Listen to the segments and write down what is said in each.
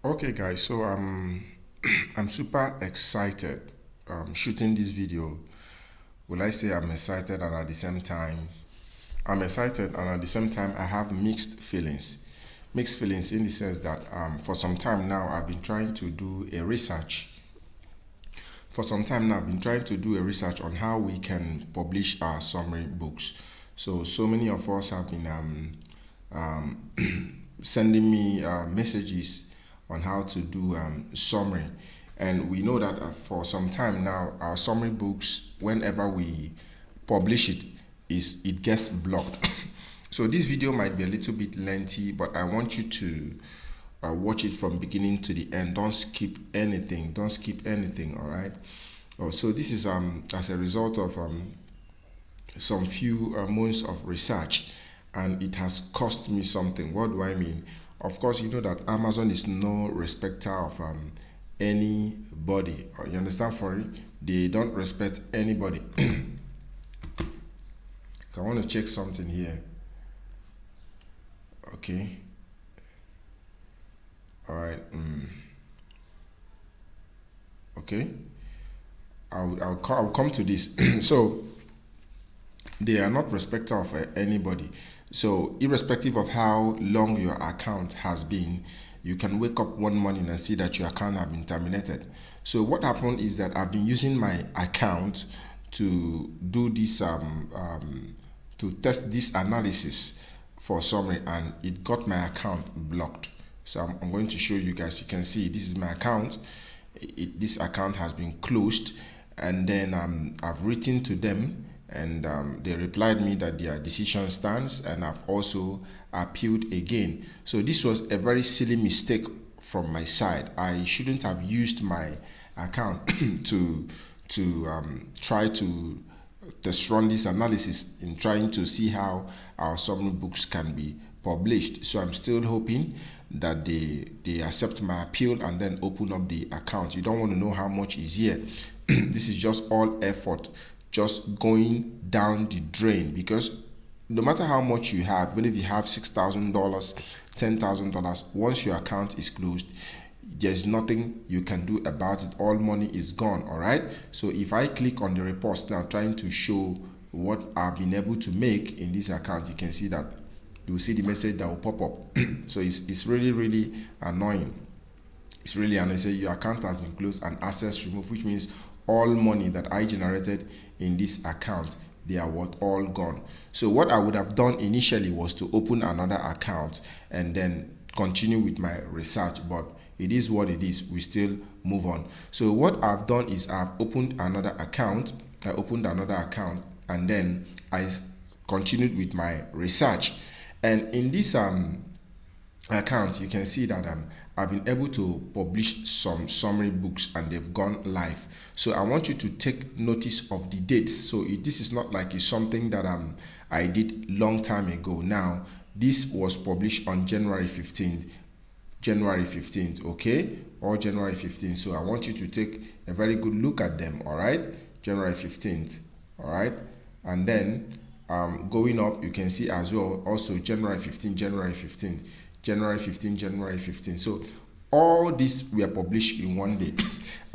Okay, guys, so I'm super excited shooting this video. Will I say I'm excited and at the same time I'm excited and at the same time I have mixed feelings. Mixed feelings in the sense that for some time now I've been trying to do a research. For some time now I've been trying to do a research on how we can publish our summary books. So many of us have been sending me messages on how to do summary. And we know that for some time now, our summary books, whenever we publish it, it gets blocked. So this video might be a little bit lengthy, but I want you to watch it from beginning to the end. Don't skip anything. Don't skip anything. All right. Oh, so this is as a result of some few months of research, and it has cost me something. What do I mean? Of course, you know that Amazon is no respecter of anybody. You understand? For it, they don't respect anybody. I want to check something here. Okay. All right. Okay. I'll come to this. So they are not respecter of anybody. So irrespective of how long your account has been, you can wake up one morning and see that your account has been terminated. So what happened is that I've been using my account to do this to test this analysis for summary, and it got my account blocked. So I'm going to show you guys. You can see this is my account. This account has been closed, and then I've written to them, and they replied me that their decision stands, and I've also appealed again. So this was a very silly mistake from my side. I shouldn't have used my account to try to test run this analysis in trying to see how our summary books can be published. So I'm still hoping that they accept my appeal and then open up the account. You don't want to know how much is here. This is just all effort just going down the drain, because no matter how much you have, even if you have $6,000, $10,000, once your account is closed, there's nothing you can do about it. All money is gone. All right. So if I click on the reports now, trying to show what I've been able to make in this account, you can see that you will see the message that will pop up. So it's really annoying. It's really annoying. Say your account has been closed and access removed, which means all money that I generated in this account, they are all gone. So what I would have done initially was to open another account and then continue with my research, but it is what it is. We still move on. So what I've done is I've opened another account. I opened another account, and then I continued with my research. And in this account, you can see that I've been able to publish some summary books, and they've gone live. So I want you to take notice of the dates. So this is not like it's something that I did long time ago. Now this was published on January 15th. January 15th, okay, or January 15th. So I want you to take a very good look at them. All right, January 15th. All right, and then going up, you can see as well also January 15th, January 15th, January 15th, January 15th. So all these were published in one day.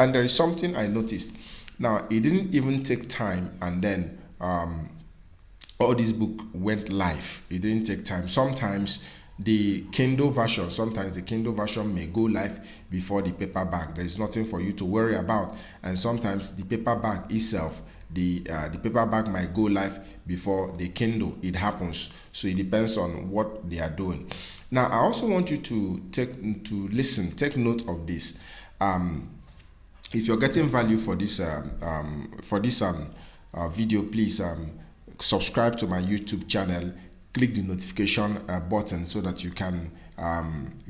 And there is something I noticed. Now it didn't even take time, and then all this book went live. It didn't take time. Sometimes the Kindle version may go live before the paperback. There is nothing for you to worry about. And sometimes the paperback itself, the paperback might go live before the Kindle. It happens. So it depends on what they are doing. Now I also want you to take note of this. If you're getting value for this video, please subscribe to my YouTube channel, click the notification button so that you can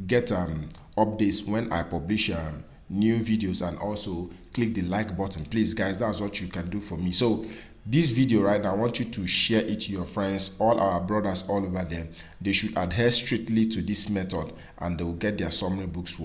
get updates when I publish new videos, and also click the like button. Please guys, that's what you can do for me. So this video right now, I want you to share it to your friends, all our brothers all over there. They should adhere strictly to this method, and they will get their summary books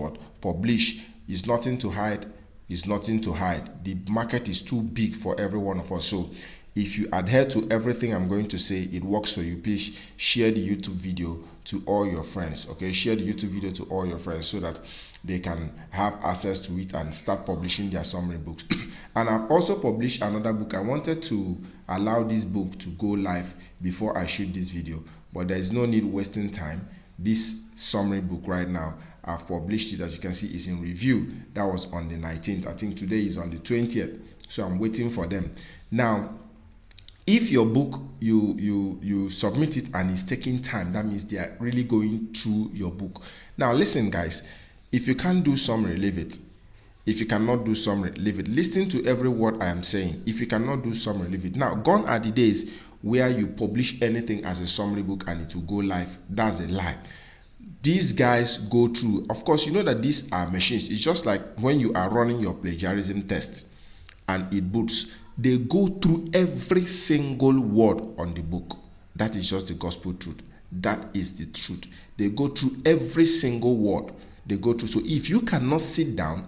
published. Is nothing to hide. Is nothing to hide. The market is too big for every one of us. So If you adhere to everything I'm going to say, it works for you, please share the YouTube video to all your friends. Okay, share the YouTube video to all your friends so that they can have access to it and start publishing their summary books. And I've also published another book. I wanted to allow this book to go live before I shoot this video, but there is no need wasting time. This summary book right now, I've published it. As you can see, it's in review. That was on the 19th. I think today is on the 20th, so I'm waiting for them. Now, if your book, you submit it and it's taking time, that means they are really going through your book. Now listen guys, if you can't do summary, leave it. If you cannot do summary, leave it. Listen to every word I am saying. If you cannot do summary, leave it. Now, gone are the days where you publish anything as a summary book and it will go live. That's a lie. These guys go through, of course, you know that these are machines. It's just like when you are running your plagiarism test and it boots. They go through every single word on the book. That is just the gospel truth. That is the truth. They go through every single word. They go through. So if you cannot sit down,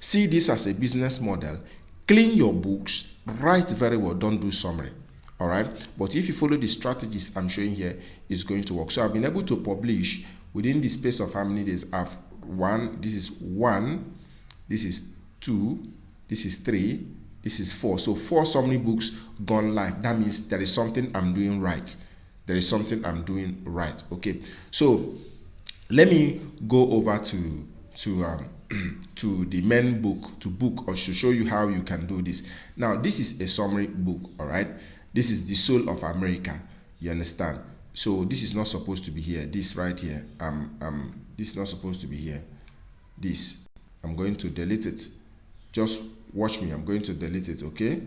see this as a business model, clean your books, write very well, don't do summary. All right. But if you follow the strategies I'm showing here, it's going to work. So I've been able to publish within the space of how many days? This is 1, this is 2, this is 3, this is 4. So 4 summary books gone live. That means there is something I'm doing right. There is something I'm doing right. Okay. So let me go over to the main book, to book, or to show you how you can do this. Now, this is a summary book. All right. This is The Soul of America. You understand? So this is not supposed to be here. This right here. This is not supposed to be here. This. I'm going to delete it. Just watch me. I'm going to delete it, okay?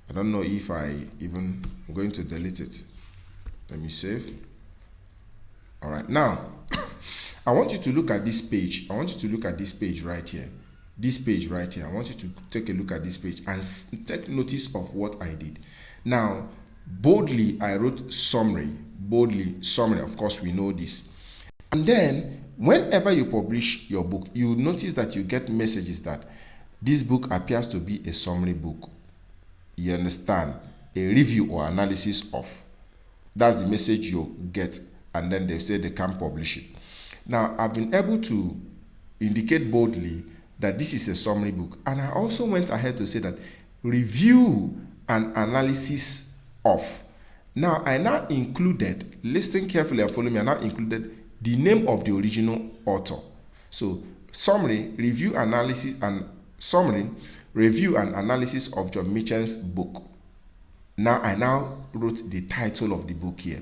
I don't know if I'm going to delete it. Let me save. All right. Now, I want you to look at this page. I want you to look at this page right here. This page right here. I want you to take a look at this page and take notice of what I did. Now, boldly, I wrote summary. Boldly, summary. Of course, we know this. And then, whenever you publish your book, you notice that you get messages that this book appears to be a summary book. You understand? A review or analysis of. That's the message you get. And then they say they can't publish it. Now, I've been able to indicate boldly that this is a summary book. And I also went ahead to say that review and analysis of. Now, I now included, listen carefully and follow me, I now included the name of the original author. So, summary, review, analysis, and summary, review and analysis of John Mitchell's book. Now, I wrote the title of the book here.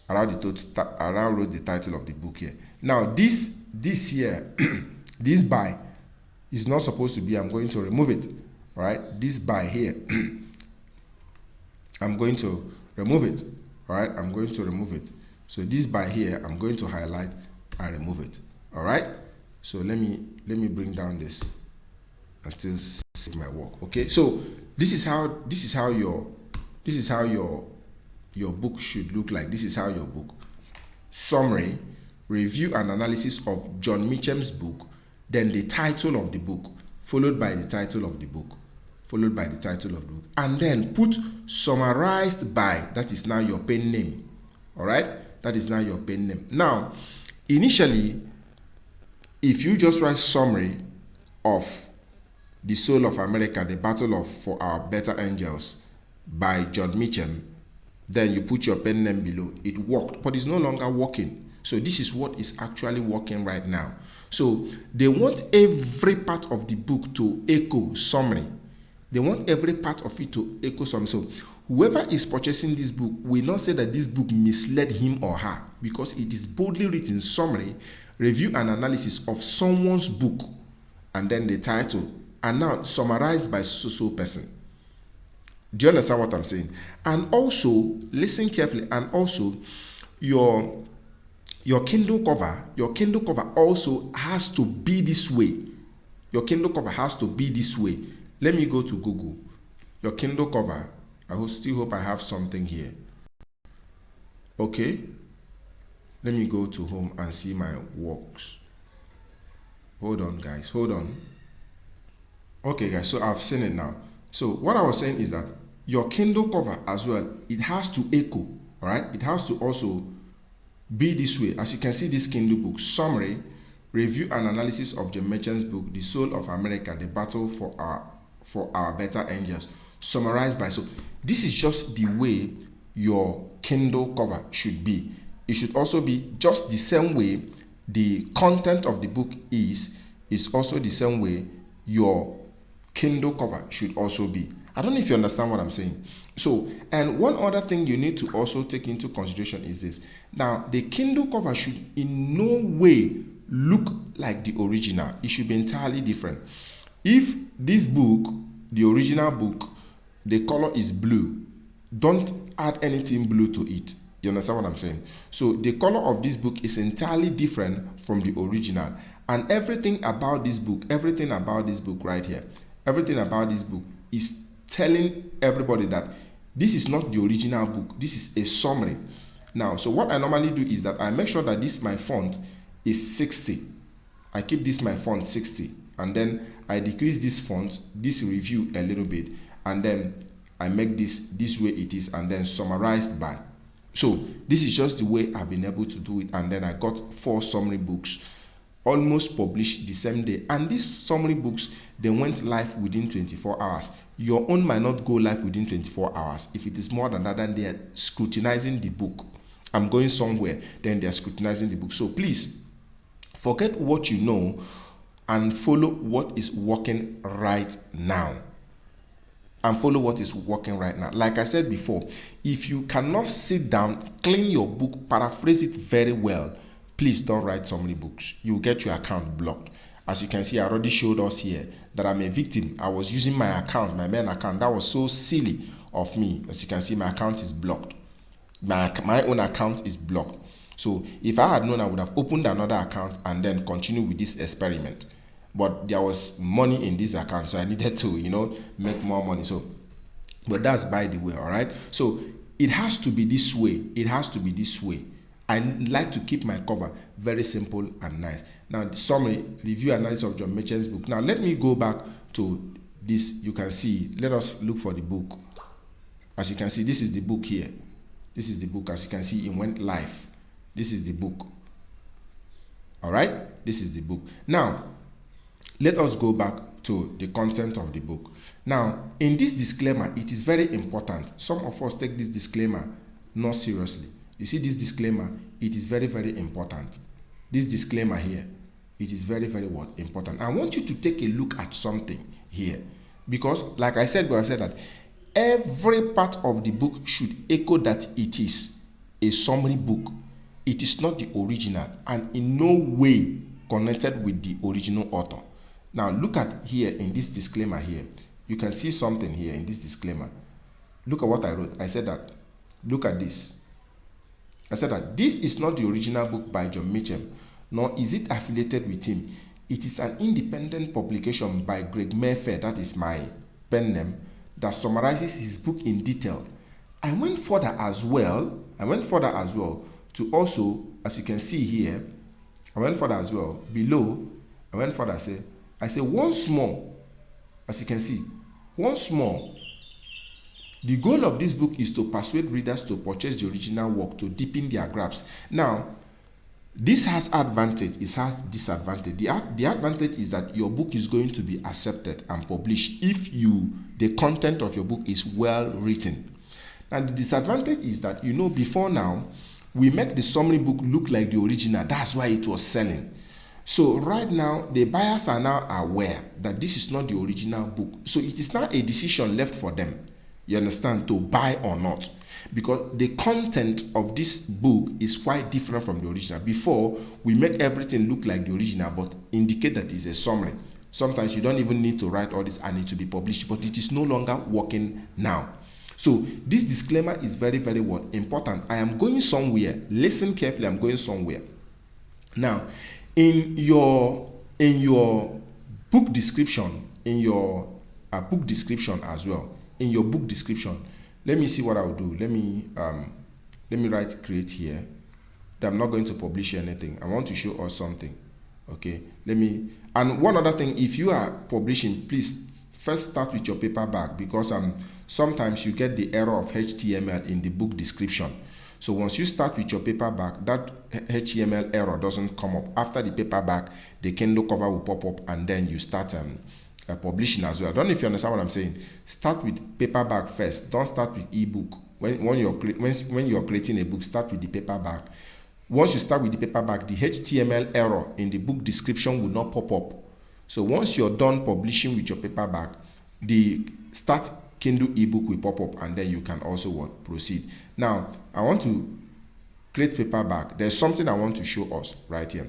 I now wrote the title of the book here. Now, this here, this by is not supposed to be. I'm going to remove it. All right, this by here, I'm going to remove it. All right, I'm going to remove it. So this by here, I'm going to highlight and remove it. All right. So let me bring down this and still save my work. Okay. So this is how your book should look like. This is how your book. Summary, review and analysis of John Mitchell's book, then the title of the book, followed by the title of the book, followed by the title of the book, and then put summarized by. That is now your pen name. All right. That is now your pen name. Now, initially, if you just write summary of The Soul of America, The Battle for Our Better Angels by John Mitchell, then you put your pen name below. It worked, but it's no longer working. So this is what is actually working right now. So they want every part of the book to echo summary. They want every part of it to echo summary. So whoever is purchasing this book will not say that this book misled him or her, because it is boldly written summary, review and analysis of someone's book, and then the title, and now summarized by so person. Do you understand what I'm saying? And also, listen carefully, and also your Kindle cover also has to be this way. Your Kindle cover has to be this way. Let me go to Google. Your Kindle cover. I still hope I have something here. Okay. Let me go to home and see my works. Hold on, guys. Hold on. Okay, guys. So I've seen it now. So what I was saying is that your Kindle cover as well, it has to echo, all right? It has to also be this way. As you can see, this Kindle book summary, review and analysis of John Merchant's book, The Soul of America: The Battle for Our Better Angels, summarized by. So this is just the way your Kindle cover should be. It should also be just the same way the content of the book is also the same way your Kindle cover should also be. I don't know if you understand what I'm saying. So, and one other thing you need to also take into consideration is this. Now, the Kindle cover should in no way look like the original. It should be entirely different. If this book, the original book, the color is blue, don't add anything blue to it. You understand what I'm saying? So the color of this book is entirely different from the original. And everything about this book right here, everything about this book is telling everybody that this is not the original book. This is a summary. Now, so what I normally do is that I make sure that this my font is 60. I keep this my font 60. And then I decrease this font, this review a little bit. And then I make this way it is, and then summarized by. So this is just the way I've been able to do it. And then I got 4 summary books almost published the same day. And these summary books, they went live within 24 hours. Your own might not go live within 24 hours. If it is more than that, then they are scrutinizing the book. I'm going somewhere, then they are scrutinizing the book. So please, forget what you know and follow what is working right now. And follow what is working right now. Like I said before, if you cannot sit down, clean your book, paraphrase it very well, please don't write so many books. You will get your account blocked. As you can see, I already showed us here that I'm a victim. I was using my account, my main account. That was so silly of me. As you can see, my account is blocked. My own account is blocked. So if I had known, I would have opened another account and then continued with this experiment. But there was money in this account, so I needed to, make more money. So, but that's by the way, all right? So it has to be this way. It has to be this way. I like to keep my cover very simple and nice. Now, the summary, review, analysis of John Merchant's book. Now, let me go back to this. You can see, let us look for the book. As you can see, this is the book here. This is the book. As you can see, it went live. This is the book. All right? This is the book. Now, let us go back to the content of the book. Now, in this disclaimer, it is very important. Some of us take this disclaimer not seriously. You see this disclaimer, it is very, very important. This disclaimer here, it is very, very important. I want you to take a look at something here. Because, like I said, that every part of the book should echo that it is a summary book. It is not the original and in no way connected with the original author. Now look at here in this disclaimer here. You can see something here in this disclaimer. Look at what I wrote. I said that, look at this. I said that this is not the original book by John Mitchell, nor is it affiliated with him. It is an independent publication by Greg Mayfair, that is my pen name, that summarizes his book in detail. I went further as well to also, as you can see here, I went further as well. Below, I went further, I say once more, as you can see, once more, the goal of this book is to persuade readers to purchase the original work to deepen their grasp. Now, this has advantage, it has disadvantage. The advantage is that your book is going to be accepted and published if the content of your book is well written. Now, the disadvantage is that, before now, we make the summary book look like the original. That's why it was selling. So right now, the buyers are now aware that this is not the original book. So it is now a decision left for them, you understand, to buy or not. Because the content of this book is quite different from the original. Before, we make everything look like the original, but indicate that it's a summary. Sometimes you don't even need to write all this and it to be published, but it is no longer working now. So this disclaimer is very, very important. I am going somewhere. Listen carefully, I'm going somewhere. Now, in your book description, in your book description as well, in your book description, let me see what I will do. Let me write create here. I'm not going to publish anything. I want to show us something. Okay, and one other thing, if you are publishing, please first start with your paperback, because sometimes you get the error of HTML in the book description. So once you start with your paperback, that HTML error doesn't come up. After the paperback, the Kindle cover will pop up, and then you start publishing as well. I don't know if you understand what I'm saying. Start with paperback first. Don't start with ebook. When you're creating a book, start with the paperback. Once you start with the paperback, the HTML error in the book description will not pop up. So once you're done publishing with your paperback, the start Kindle ebook will pop up, and then you can also proceed. Now, I want to create paperback. There's something I want to show us right here.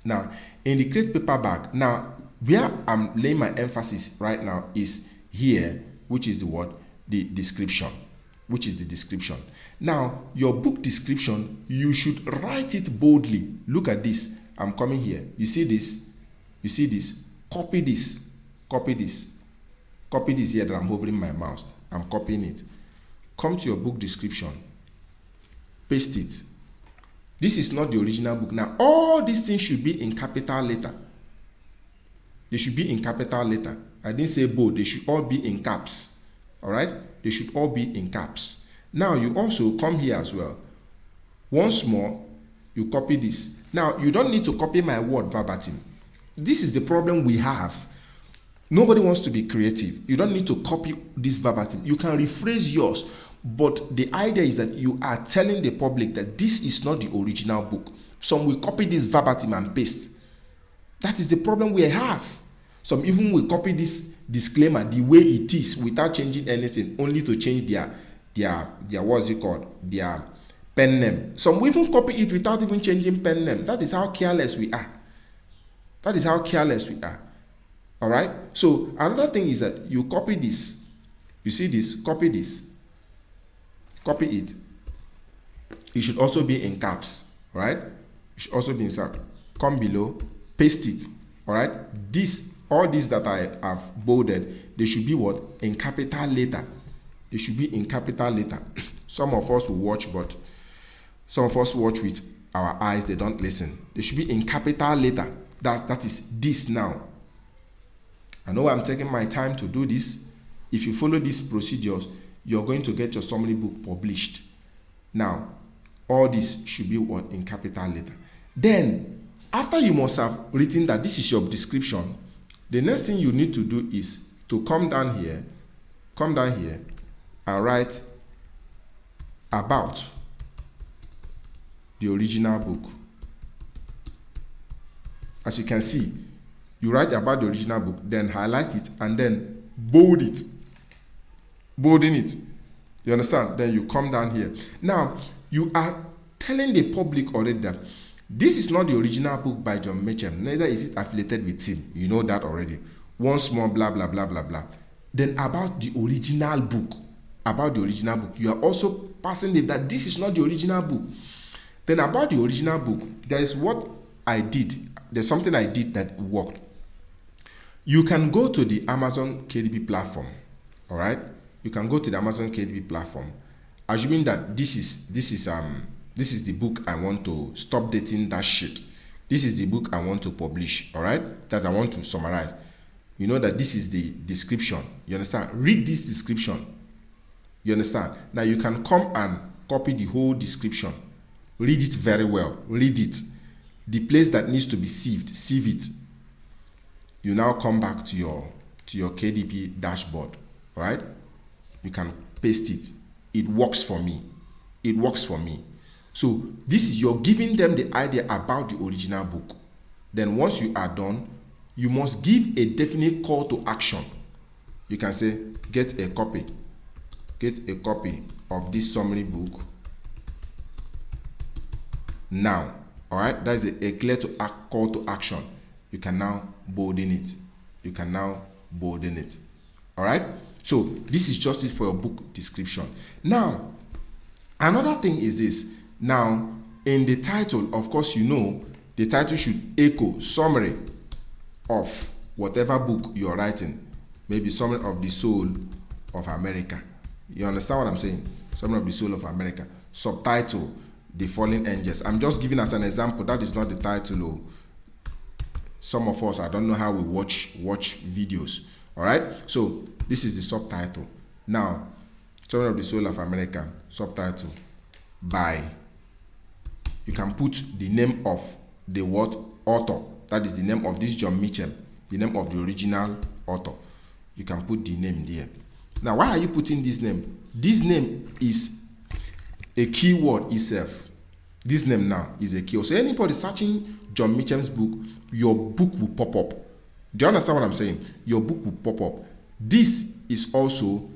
Now, in the create paperback, now where I'm laying my emphasis right now is here, which is the word, the description, which is the description. Now, your book description, you should write it boldly. Look at this. I'm coming here. You see this? You see this? Copy this. Copy this. Copy this here that I'm hovering my mouse. I'm copying it. Come to your book description. Paste it. This is not the original book. Now, all these things should be in capital letter. They should be in capital letter. I didn't say bold. They should all be in caps. All right? They should all be in caps. Now, you also come here as well. Once more, you copy this. Now, you don't need to copy my word verbatim. This is the problem we have. Nobody wants to be creative. You don't need to copy this verbatim. You can rephrase yours. But the idea is that you are telling the public that this is not the original book. Some will copy this verbatim and paste. That is the problem we have. Some even will copy this disclaimer the way it is without changing anything, only to change their what's it called? Their pen name. Some will even copy it without even changing pen name. That is how careless we are. That is how careless we are. All right? So another thing is that you copy this. You see this? Copy this. Copy it. It should also be in caps. All right? It should also be in caps. Come below. Paste it. All right? All these that I have bolded, they should be what? In capital letter. They should be in capital letter. Some of us will watch, but some of us watch with our eyes. They don't listen. They should be in capital letter. That is this now. I know I'm taking my time to do this. If you follow these procedures, you're going to get your summary book published. Now, all this should be in capital letter. Then, after you must have written that this is your description, the next thing you need to do is to come down here and write about the original book. As you can see, you write about the original book, then highlight it, and then bold it. Bolding it. You understand? Then you come down here. Now, you are telling the public already that this is not the original book by John Meacham. Neither is it affiliated with him. You know that already. Once more, blah, blah, blah, blah, blah. Then about the original book. About the original book. You are also passing it that this is not the original book. Then about the original book, there is what I did. There's something I did that worked. You can go to the Amazon KDP platform. All right? You can go to the Amazon KDP platform, assuming that this is the book I want to stop dating that shit. This is the book I want to publish, all right? That I want to summarize. You know that this is the description. You understand? Read this description. You understand? Now you can come and copy the whole description. Read it very well. Read it. The place that needs to be sieved, sieve it. You now come back to your KDP dashboard, all right? You can paste it. It works for me. It works for me. So this is, you're giving them the idea about the original book. Then once you are done, you must give a definite call to action. You can say, get a copy of this summary book now. All right, that is a clear call to action. You can now bolden it. You can now bolden it. All right. So this is just it for your book description. Now, another thing is this. Now, in the title, of course, you know, the title should echo summary of whatever book you're writing. Maybe Summary of the Soul of America. You understand what I'm saying? Summary of the Soul of America. Subtitle, The Fallen Angels. I'm just giving as an example. That is not the title. Some of us, I don't know how we watch videos. All right. So this is the subtitle. Now, Children of the Soul of America, subtitle by, you can put the name of the word author. That is the name of this John Mitchell, the name of the original author. You can put the name there. Now, why are you putting this name? This name is a keyword itself. This name now is a keyword. So anybody searching John Mitchell's book, your book will pop up. Do you understand what I'm saying? Your book will pop up. This is also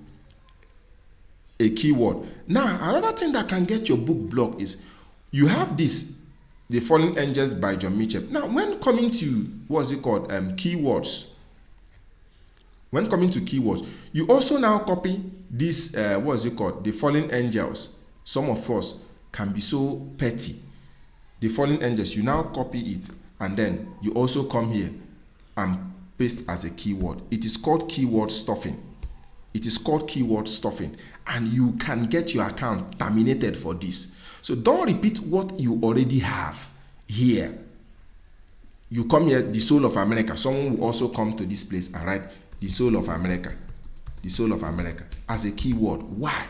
a keyword. Now, another thing that can get your book blocked is you have this, The Fallen Angels by John Mitchell. Now, when coming to, what's it called, keywords, when coming to keywords, you also now copy this, what's it called, The Fallen Angels. Some of us can be so petty. The Fallen Angels, you now copy it, and then you also come here and paste as a keyword. It is called keyword stuffing. It is called keyword stuffing, and you can get your account terminated for this. So don't repeat what you already have here. You come here, The Soul of America. Someone will also come to this place and write The Soul of America. The Soul of America as a keyword. Why?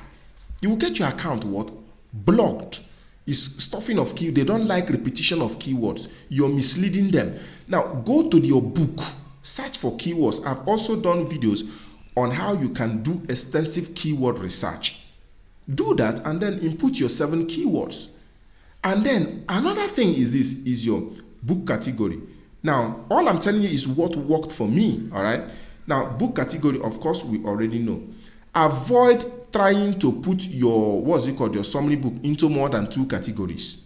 You will get your account what? Blocked. It's stuffing of key. They don't like repetition of keywords. You're misleading them. Now go to your book, search for keywords. I've also done videos on how you can do extensive keyword research. Do that and then input your 7 keywords. And then another thing is this, is your book category. Now, all I'm telling you is what worked for me, all right? Now, book category, of course, we already know. Avoid trying to put your, what's it called, your summary book into more than 2 categories.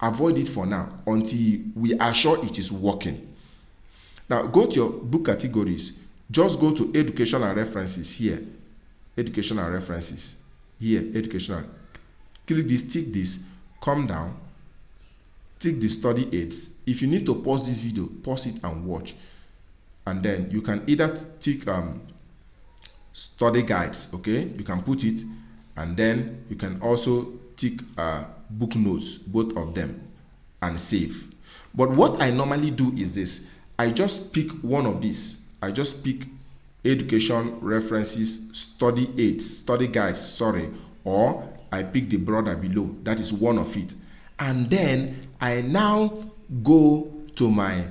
Avoid it for now until we are sure it is working. Now, go to your book categories. Just go to education and references here. Education and references. Here, educational. Click this, tick this, come down, tick the study aids. If you need to pause this video, pause it and watch. And then you can either tick study guides, okay? You can put it, and then you can also tick book notes, both of them, and save. But what I normally do is this. I just pick one of these. I just pick education references, study aids, study guides, sorry, or I pick the brother below. That is one of it. And then I now go to my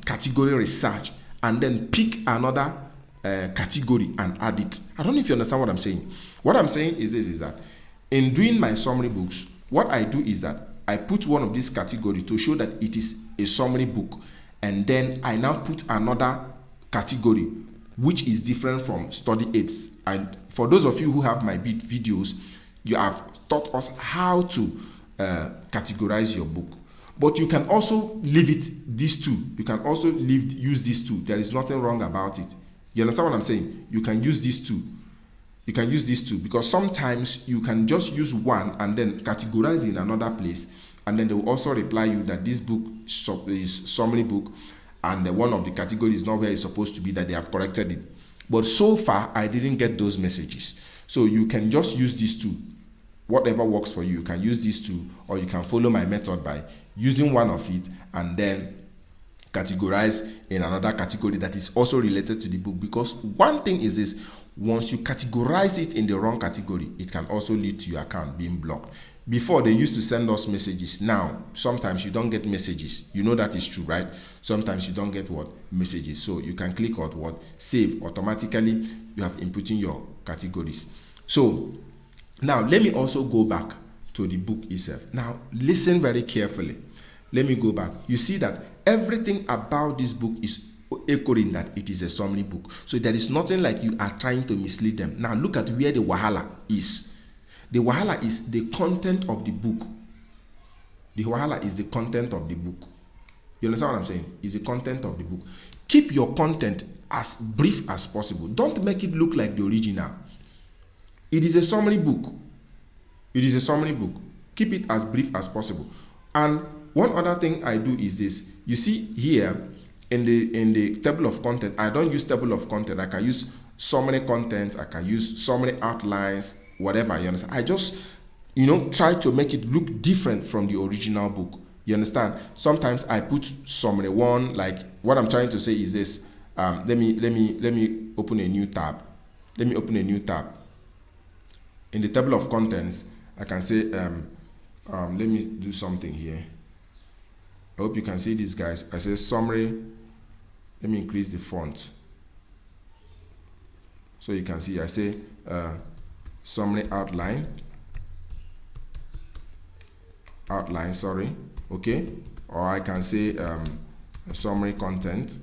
category research and then pick another category and add it. I don't know if you understand what I'm saying. What I'm saying is this, is that in doing my summary books, what I do is that I put one of these categories to show that it is a summary book, and then I now put another category which is different from study aids. And for those of you who have my videos, you have taught us how to categorize your book. But you can also leave it, these two. You can also use these two. There is nothing wrong about it. You understand what I'm saying? You can use these two. You can use these two, because sometimes you can just use one and then categorize in another place, and then they will also reply you that this book is summary book, and one of the categories is not where it's supposed to be, that they have corrected it. But so far, I didn't get those messages. So you can just use these two. Whatever works for you, you can use these two, or you can follow my method by using one of it and then categorize in another category that is also related to the book. Because one thing is this, once you categorize it in the wrong category, it can also lead to your account being blocked. Before, they used to send us messages. Now, sometimes you don't get messages. You know that is true, right? Sometimes you don't get what? Messages. So you can click on what? Save. Automatically, you have inputting your categories. So now, let me also go back to the book itself. Now, listen very carefully. Let me go back. You see that everything about this book is echoing that it is a summary book. So there is nothing like you are trying to mislead them. Now, look at where the wahala is. The wahala is the content of the book. The wahala is the content of the book. You understand what I'm saying? It's the content of the book. Keep your content as brief as possible. Don't make it look like the original. It is a summary book. It is a summary book. Keep it as brief as possible. And one other thing I do is this. You see here in the table of content, I don't use table of content. I can use summary content. I can use summary outlines, whatever. You understand? I just, try to make it look different from the original book. You understand? Sometimes I put summary one, like what I'm trying to say is this. Let me open a new tab. Let me open a new tab. In the table of contents, I can say let me do something here. I hope you can see this, guys. I say summary. Let me increase the font so you can see. I say summary outline, sorry, okay, or I can say summary content.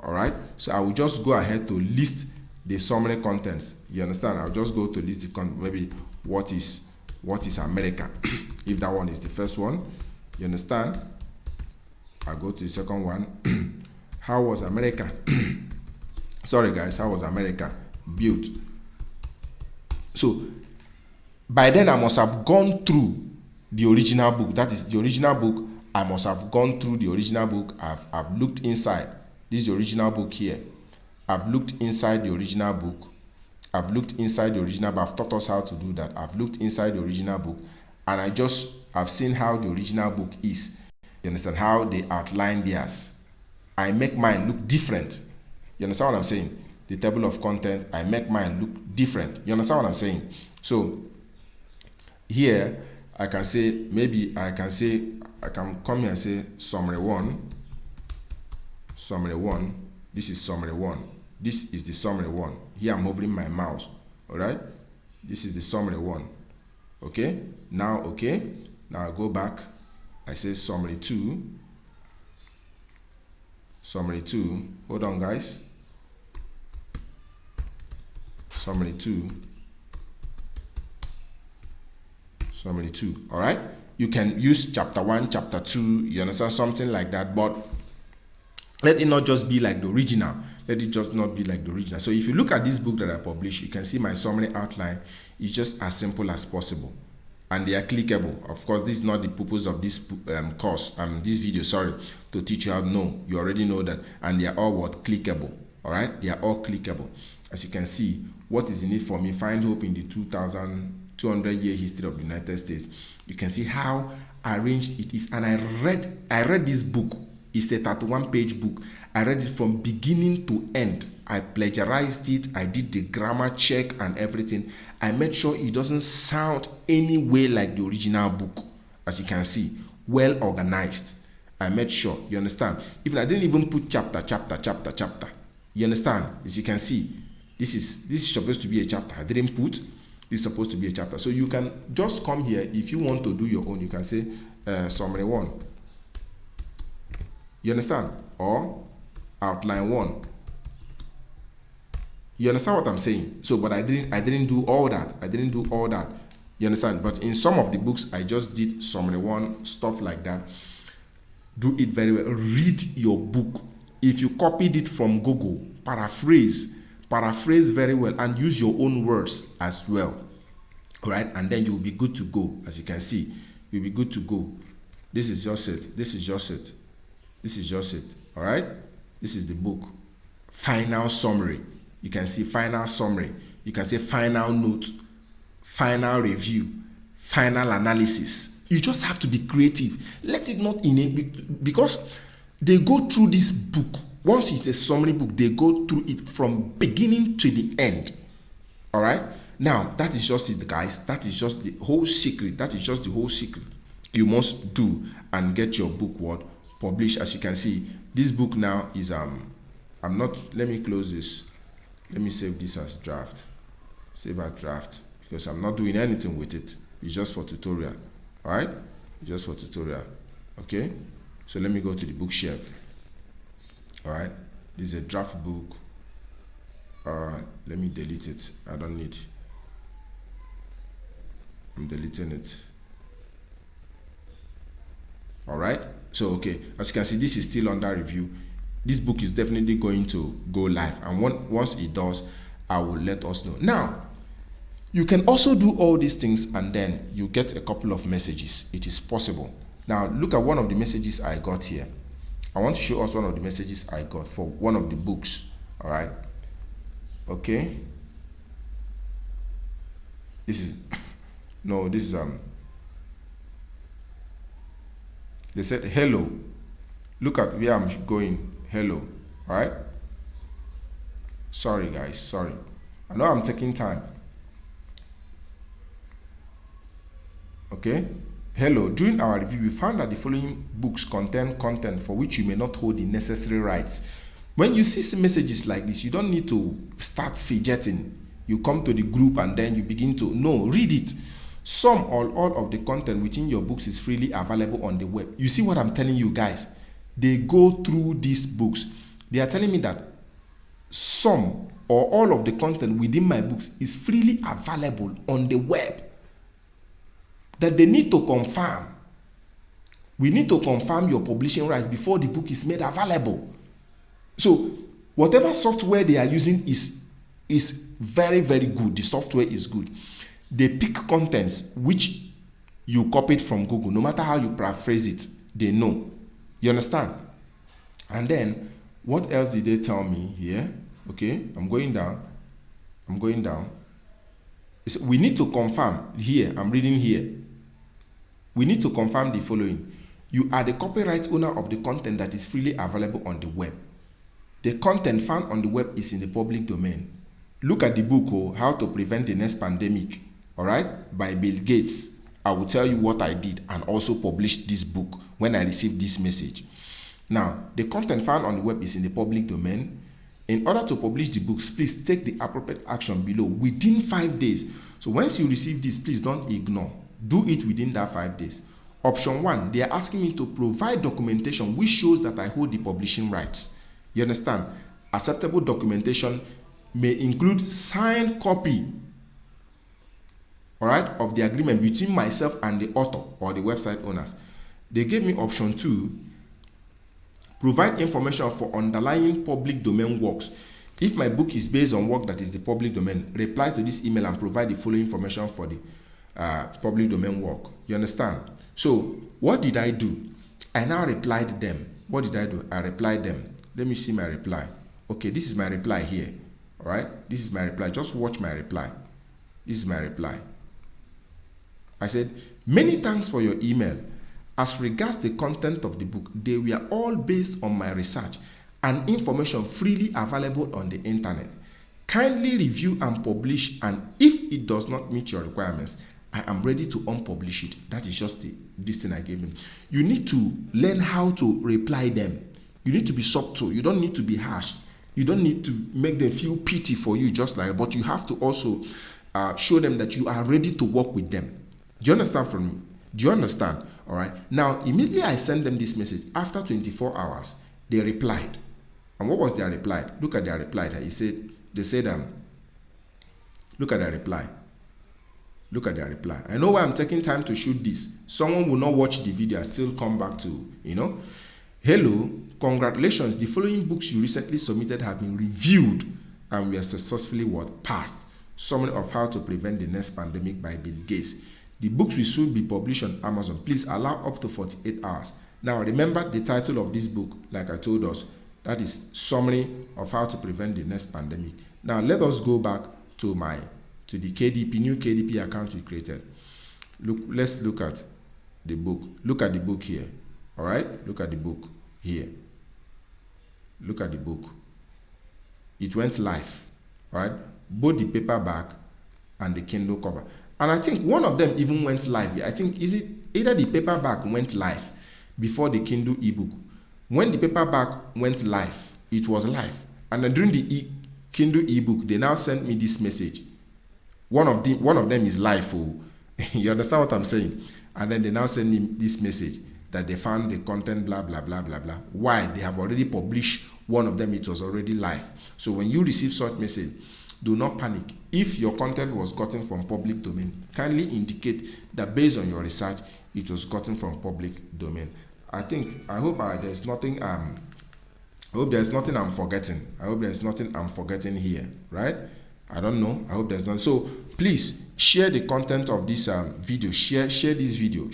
All right, so I will just go ahead to list the summary contents. You understand? I'll just go to list the content. Maybe what is America if that one is the first one. You understand? I'll go to the second one. How was America sorry guys, how was America built? So by then I must have gone through the original book. That is the original book. I must have gone through the original book. I've looked inside. This is the original book here. I've looked inside the original book. I've looked inside the original book. I've taught us how to do that. I've looked inside the original book, and I've seen how the original book is. You understand? How they outline theirs. I make mine look different. You understand what I'm saying? The table of content, I make mine look different. You understand what I'm saying? So here I can say, maybe I can come here and say summary one. This is summary one. This is the summary one. Here I'm hovering my mouse. All right, this is the summary one. Okay, now I go back. I say summary two. Hold on, guys. Summary two. All right, you can use chapter 1, chapter 2, you understand, something like that, but let it not just be like the original. Let it just not be like the original. So if you look at this book that I published, you can see my summary outline is just as simple as possible, and they are clickable. Of course, this is not the purpose of this this video, sorry, to teach you how to know. You already know that, and they are all clickable. All right, they are all clickable. As you can see, what is in it for me? Find hope in the 200-year history of the United States. You can see how arranged it is, and I read this book. It's a 31-page book. I read it from beginning to end. I plagiarized it. I did the grammar check and everything. I made sure it doesn't sound any way like the original book. As you can see, well organized. I made sure, you understand? Even I didn't even put chapter. You understand? As you can see, this is supposed to be a chapter. I didn't put. This is supposed to be a chapter. So you can just come here. If you want to do your own, you can say summary 1. You understand? Or outline 1. You understand what I'm saying? So, but I didn't do all that. You understand? But in some of the books, I just did summary 1, stuff like that. Do it very well. Read your book. If you copied it from Google, paraphrase very well, and use your own words as well. Right? And then you'll be good to go. As you can see, you'll be good to go. This is just it. All right? This is the book. Final summary. You can see final summary. You can say final note, final review, final analysis. You just have to be creative. Let it not because they go through this book. Once it's a summary book, they go through it from beginning to the end. All right? Now, that is just it, guys. That is just the whole secret. You must do and get your book published. As you can see, this book now is let me close this. Let me save this as draft. Save as draft, because I'm not doing anything with it. It's just for tutorial. All right? Just for tutorial. Okay? So let me go to the bookshelf. All right? This is a draft book. Let me delete it. I don't need. I'm deleting it. All right? So, okay. As you can see, this is still under review. This book is definitely going to go live, and once it does, I will let us know. Now, you can also do all these things and then you get a couple of messages. It is possible. Now, look at one of the messages I got here. I want to show us one of the messages I got for one of the books. All right? Okay. This is they said, hello, look at where I'm going. hello. All right. Sorry guys, sorry. I know I'm taking time. Okay. Hello, during our review, we found that the following books contain content for which you may not hold the necessary rights. When you see some messages like this, you don't need to start fidgeting. You come to the group and then you begin to, no, read it. Some or all of the content within your books is freely available on the web. You see what I'm telling you guys? They go through these books. They are telling me that some or all of the content within my books is freely available on the web. That they need to confirm. We need to confirm your publishing rights before the book is made available. So whatever software they are using is very, very good. The software is good. They pick contents which you copied from Google. No matter how you paraphrase it, they know. You understand? And then what else did they tell me here? Okay, I'm going down. We need to confirm here. I'm reading here. We need to confirm the following. You are the copyright owner of the content that is freely available on the web. The content found on the web is in the public domain. Look at the book, How to Prevent the Next Pandemic, all right, by Bill Gates. I will tell you what I did and also published this book when I received this message. Now, the content found on the web is in the public domain. In order to publish the books, please take the appropriate action below within 5 days. So once you receive this, please don't ignore. Do it within that 5 days. Option 1, they are asking me to provide documentation which shows that I hold the publishing rights. You understand? Acceptable documentation may include signed copy, all right, of the agreement between myself and the author or the website owners. They gave me option 2, provide information for underlying public domain works. If my book is based on work that is the public domain, reply to this email and provide the following information for the public domain work. You understand? So what did I do? I now replied them. What did I do? I replied them. Let me see my reply. Okay, this is my reply here. All right, this is my reply. Just watch my reply. This is my reply. I said, many thanks for your email. As regards the content of the book, they were all based on my research and information freely available on the internet. Kindly review and publish, and if it does not meet your requirements, I am ready to unpublish it. That is just this thing I gave him. You need to learn how to reply them. You need to be subtle. You don't need to be harsh. You don't need to make them feel pity for you just like, but you have to also show them that you are ready to work with them. Do you understand from me? Do you understand? All right. Now, immediately I sent them this message. After 24 hours, they replied. And what was their reply? Look at their reply. They said, look at their reply. Look at their reply. I know why I'm taking time to shoot this. Someone will not watch the video and still come back to, Hello, congratulations. The following books you recently submitted have been reviewed and were successfully passed. Summary of How to Prevent the Next Pandemic by Bill Gates. The books will soon be published on Amazon. Please allow up to 48 hours. Now, remember the title of this book, like I told us, that is Summary of How to Prevent the Next Pandemic. Now, let us go back to the KDP, new KDP account we created. Let's look at the book. Look at the book here. All right? Look at the book here. Look at the book. It went live. All right? Both the paperback and the Kindle cover. And I think one of them even went live. I think either the paperback went live before the Kindle ebook. When the paperback went live, it was live. And then during the Kindle ebook, they now sent me this message. One of them is live. You understand what I'm saying? And then they now send me this message that they found the content, blah, blah, blah, blah, blah. Why? They have already published one of them. It was already live. So when you receive such message, do not panic. If your content was gotten from public domain, kindly indicate that based on your research, it was gotten from public domain. I hope there's nothing I'm forgetting. I hope there's nothing I'm forgetting here, right? I don't know. I hope there's none. So please share the content of this video. Share this video.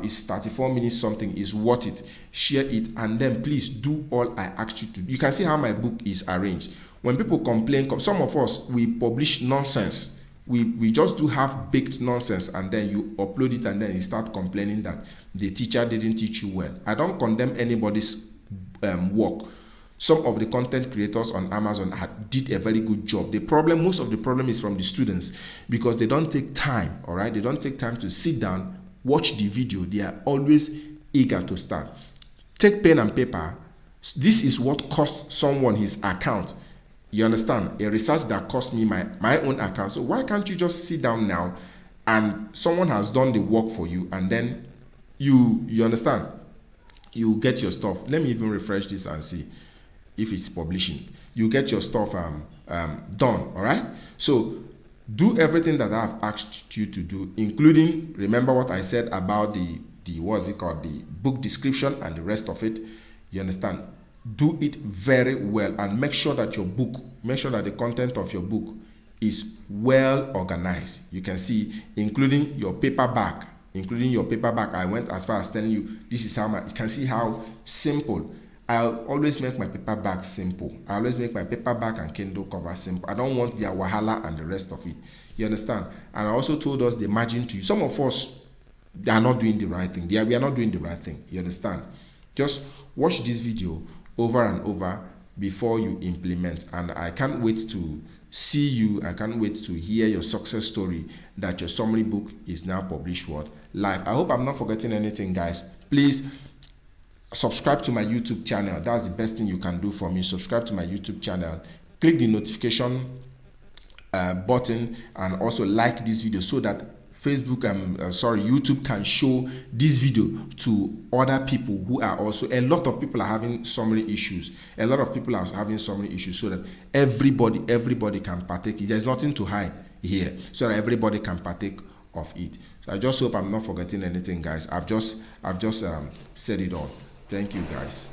It's 34 minutes something. Is worth it. Share it, and then please do all I asked you to do. You can see how my book is arranged. When people complain, some of us, we publish nonsense. We just do half-baked nonsense, and then you upload it, and then you start complaining that the teacher didn't teach you well. I don't condemn anybody's work. Some of the content creators on Amazon did a very good job. Most of the problem is from the students, because they don't take time, all right? They don't take time to sit down, watch the video. They are always eager to start. Take pen and paper. This is what cost someone his account. You understand? A research that cost me my own account. So why can't you just sit down now, and someone has done the work for you, and then you understand? You get your stuff. Let me even refresh this and see if it's publishing. You get your stuff done. All right. So do everything that I've asked you to do, including, remember what I said about the what's it called, the book description and the rest of it. You understand? Do it very well, and make sure that the content of your book is well organized. You can see, including your paperback. I went as far as telling you this is how you can see how simple. I always make my paperback simple. I always make my paperback and Kindle cover simple. I don't want their wahala and the rest of it. You understand? And I also told us the margin to you. Some of us, they are not doing the right thing. We are not doing the right thing. You understand? Just watch this video over and over before you implement. And I can't wait to see you. I can't wait to hear your success story that your summary book is now published live. I hope I'm not forgetting anything, guys. Please subscribe to my YouTube channel. That's the best thing you can do for me. Subscribe to my YouTube channel. Click the notification button, and also like this video so that YouTube can show this video to other people who are also, a lot of people are having summary issues. So that everybody can partake. There's nothing to hide here, so that everybody can partake of it. So I just hope I'm not forgetting anything, guys. I've just said it all. Thank you, guys.